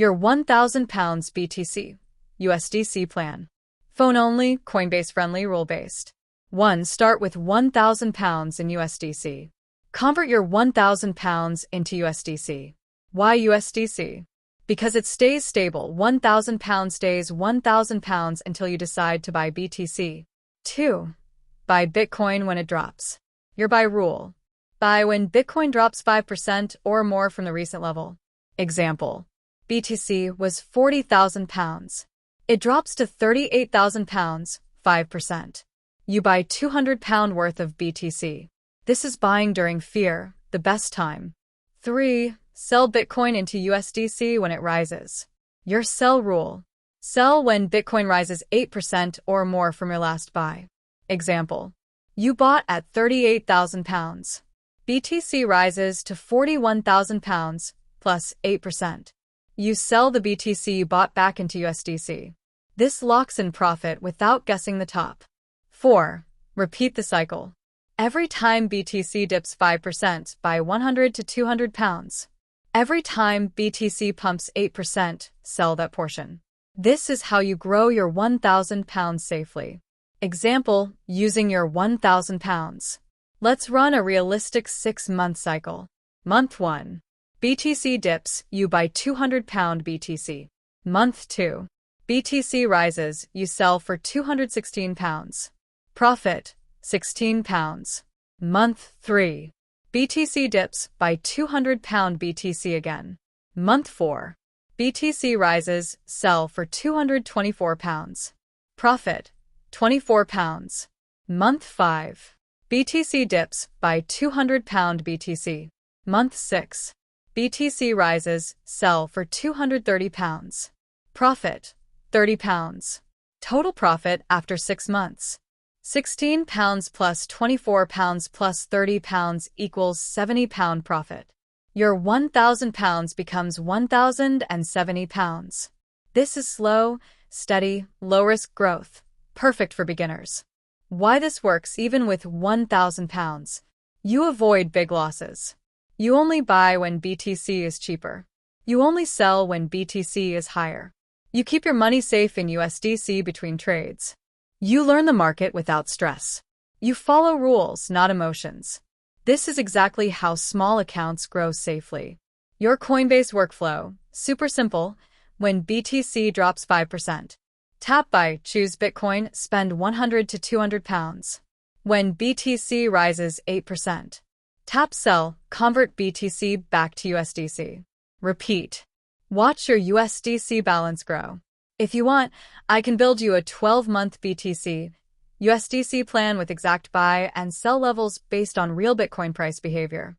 Your £1,000 BTC, USDC plan. Phone only, Coinbase friendly, rule based. 1. Start with £1,000 in USDC. Convert your £1,000 into USDC. Why USDC? Because it stays stable. £1,000 stays £1,000 until you decide to buy BTC. 2. Buy Bitcoin when it drops. Your buy rule. Buy when Bitcoin drops 5% or more from the recent level. Example. BTC was £40,000. It drops to £38,000, 5%. You buy £200 worth of BTC. This is buying during fear, the best time. 3. Sell Bitcoin into USDC when it rises. Your sell rule. Sell when Bitcoin rises 8% or more from your last buy. Example. You bought at £38,000. BTC rises to £41,000 plus 8%. You sell the BTC you bought back into USDC. This locks in profit without guessing the top. 4. Repeat the cycle. Every time BTC dips 5%, buy £100 to £200. Every time BTC pumps 8%, sell that portion. This is how you grow your £1,000 safely. Example, using your £1,000. Let's run a realistic 6-month cycle. Month 1. BTC dips, you buy £200 BTC. Month 2. BTC rises, you sell for £216. Profit, £16. Month 3. BTC dips, buy £200 BTC again. Month 4. BTC rises, sell for £224. Profit, £24. Month 5. BTC dips, buy £200 BTC. Month 6. BTC rises, sell for £230. Profit, £30. Total profit after 6 months. £16 plus £24 plus £30 equals £70 profit. Your £1,000 becomes £1,070. This is slow, steady, low-risk growth, perfect for beginners. Why this works even with £1,000? You avoid big losses. You only buy when BTC is cheaper. You only sell when BTC is higher. You keep your money safe in USDC between trades. You learn the market without stress. You follow rules, not emotions. This is exactly how small accounts grow safely. Your Coinbase workflow, super simple. When BTC drops 5%. Tap buy, choose Bitcoin, spend £100 to £200. When BTC rises 8%. Tap sell, convert BTC back to USDC. Repeat. Watch your USDC balance grow. If you want, I can build you a 12-month BTC, USDC plan with exact buy and sell levels based on real Bitcoin price behavior.